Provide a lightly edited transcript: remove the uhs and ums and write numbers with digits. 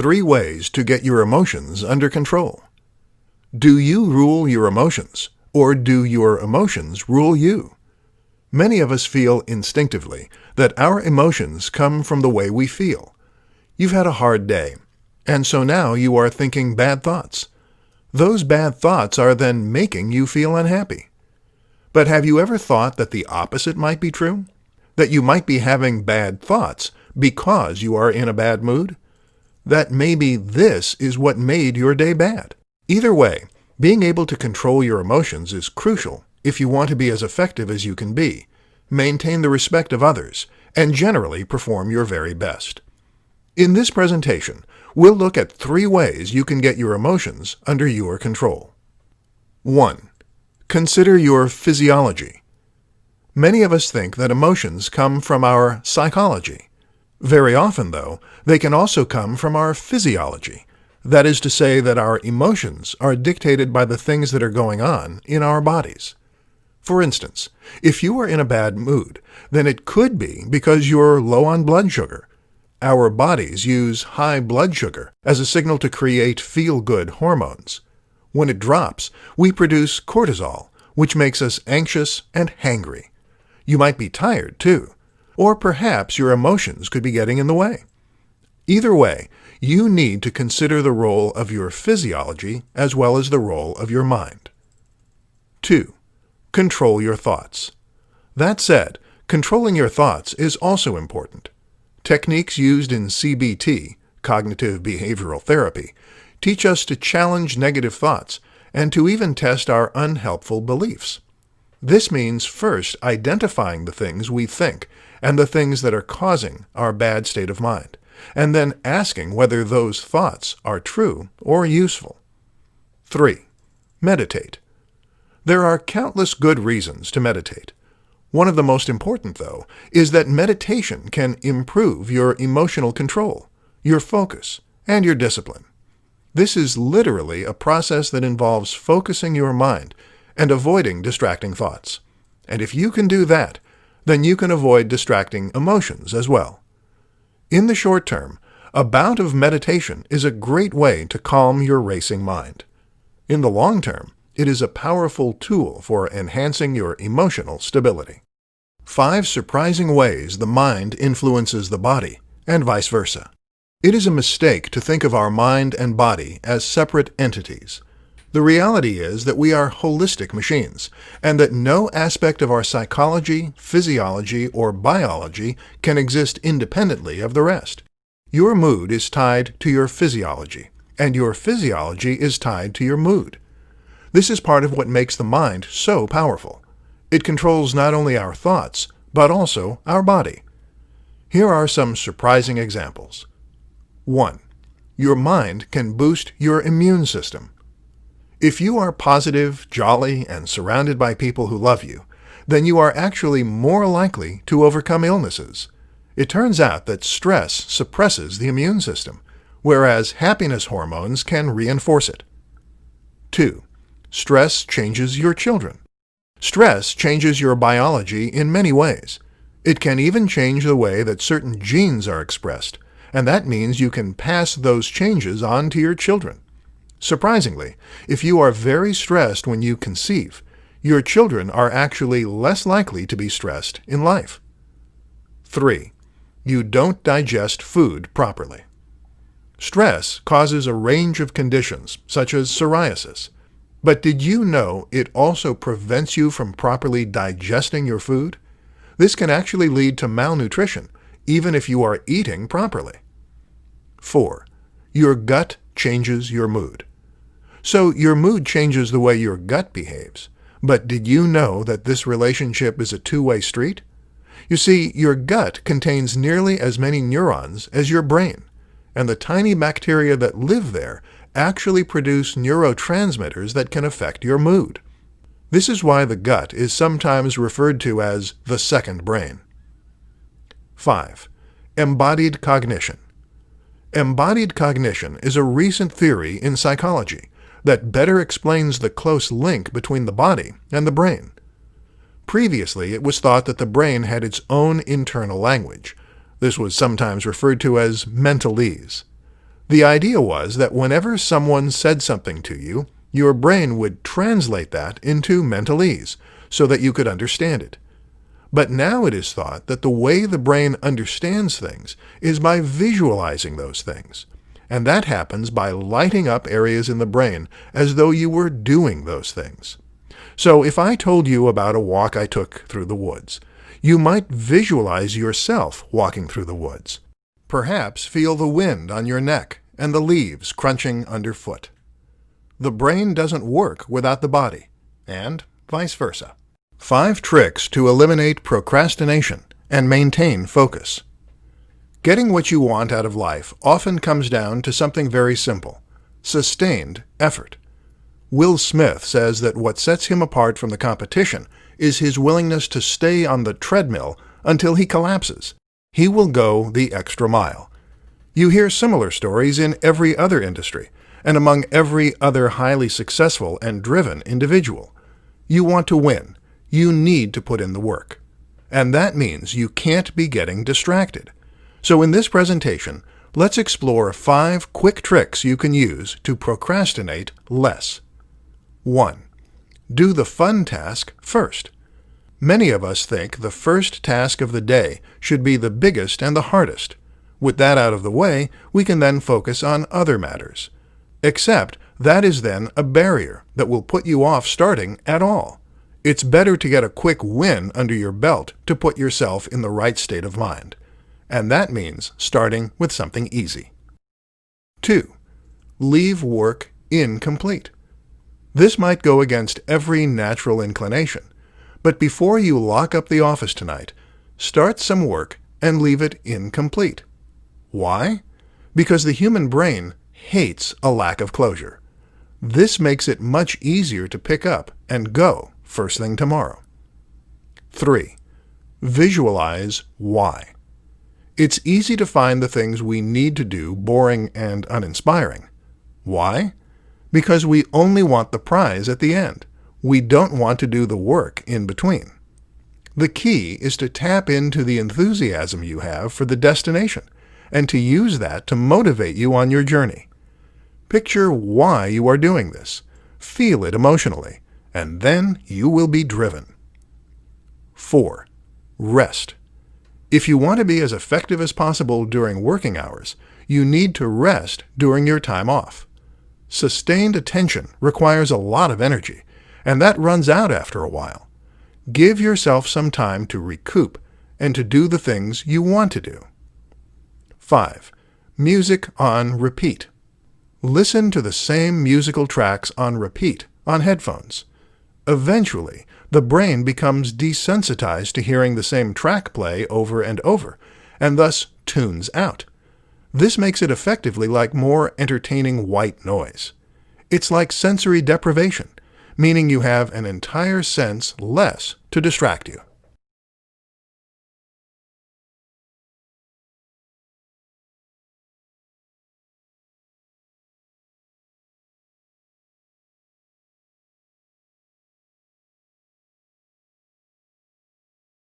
3 ways to get your emotions under control. Do you rule your emotions, or do your emotions rule you? Many of us feel instinctively that our emotions come from the way we feel. You've had a hard day, and so now you are thinking bad thoughts. Those bad thoughts are then making you feel unhappy. But have you ever thought that the opposite might be true? That you might be having bad thoughts because you are in a bad mood? That maybe this is what made your day bad? Either way, being able to control your emotions is crucial if you want to be as effective as you can be, maintain the respect of others, and generally perform your very best. In this presentation, we'll look at 3 ways you can get your emotions under your control. 1. Consider your physiology. Many of us think that emotions come from our psychology. Very often, though, they can also come from our physiology. That is to say that our emotions are dictated by the things that are going on in our bodies. For instance, if you are in a bad mood, then it could be because you're low on blood sugar. Our bodies use high blood sugar as a signal to create feel-good hormones. When it drops, we produce cortisol, which makes us anxious and hangry. You might be tired, too. Or perhaps your emotions could be getting in the way. Either way, you need to consider the role of your physiology as well as the role of your mind. 2. Control your thoughts. That said, controlling your thoughts is also important. Techniques used in CBT, cognitive behavioral therapy, teach us to challenge negative thoughts and to even test our unhelpful beliefs. This means first identifying the things we think and the things that are causing our bad state of mind, and then asking whether those thoughts are true or useful. 3. Meditate. There are countless good reasons to meditate. One of the most important, though, is that meditation can improve your emotional control, your focus, and your discipline. This is literally a process that involves focusing your mind and avoiding distracting thoughts. And if you can do that, then you can avoid distracting emotions as well. In the short term, a bout of meditation is a great way to calm your racing mind. In the long term, it is a powerful tool for enhancing your emotional stability. 5 surprising ways the mind influences the body, and vice versa. It is a mistake to think of our mind and body as separate entities. The reality is that we are holistic machines, and that no aspect of our psychology, physiology, or biology can exist independently of the rest. Your mood is tied to your physiology, and your physiology is tied to your mood. This is part of what makes the mind so powerful. It controls not only our thoughts, but also our body. Here are some surprising examples. 1. Your mind can boost your immune system. If you are positive, jolly, and surrounded by people who love you, then you are actually more likely to overcome illnesses. It turns out that stress suppresses the immune system, whereas happiness hormones can reinforce it. 2. Stress changes your children. Stress changes your biology in many ways. It can even change the way that certain genes are expressed, and that means you can pass those changes on to your children. Surprisingly, if you are very stressed when you conceive, your children are actually less likely to be stressed in life. 3. You don't digest food properly. Stress causes a range of conditions, such as psoriasis. But did you know it also prevents you from properly digesting your food? This can actually lead to malnutrition, even if you are eating properly. 4. Your gut changes your mood. So your mood changes the way your gut behaves. But did you know that this relationship is a two-way street? You see, your gut contains nearly as many neurons as your brain, and the tiny bacteria that live there actually produce neurotransmitters that can affect your mood. This is why the gut is sometimes referred to as the second brain. 5. Embodied cognition. Embodied cognition is a recent theory in psychology that better explains the close link between the body and the brain. Previously, it was thought that the brain had its own internal language. This was sometimes referred to as mentalese. The idea was that whenever someone said something to you, your brain would translate that into mentalese so that you could understand it. But now it is thought that the way the brain understands things is by visualizing those things. And that happens by lighting up areas in the brain as though you were doing those things. So if I told you about a walk I took through the woods, you might visualize yourself walking through the woods. Perhaps feel the wind on your neck and the leaves crunching underfoot. The brain doesn't work without the body, and vice versa. 5 tricks to eliminate procrastination and maintain focus. Getting what you want out of life often comes down to something very simple: sustained effort. Will Smith says that what sets him apart from the competition is his willingness to stay on the treadmill until he collapses. He will go the extra mile. You hear similar stories in every other industry, and among every other highly successful and driven individual. You want to win. You need to put in the work. And that means you can't be getting distracted. So in this presentation, let's explore 5 quick tricks you can use to procrastinate less. 1. Do the fun task first. Many of us think the first task of the day should be the biggest and the hardest. With that out of the way, we can then focus on other matters. Except that is then a barrier that will put you off starting at all. It's better to get a quick win under your belt to put yourself in the right state of mind. And that means starting with something easy. 2. Leave work incomplete. This might go against every natural inclination, but before you lock up the office tonight, start some work and leave it incomplete. Why? Because the human brain hates a lack of closure. This makes it much easier to pick up and go first thing tomorrow. 3. Visualize why. It's easy to find the things we need to do boring and uninspiring. Why? Because we only want the prize at the end. We don't want to do the work in between. The key is to tap into the enthusiasm you have for the destination and to use that to motivate you on your journey. Picture why you are doing this. Feel it emotionally, and then you will be driven. 4. Rest. If you want to be as effective as possible during working hours, you need to rest during your time off. Sustained attention requires a lot of energy, and that runs out after a while. Give yourself some time to recoup and to do the things you want to do. 5. Music on repeat. Listen to the same musical tracks on repeat on headphones. Eventually, the brain becomes desensitized to hearing the same track play over and over, and thus tunes out. This makes it effectively like more entertaining white noise. It's like sensory deprivation, meaning you have an entire sense less to distract you.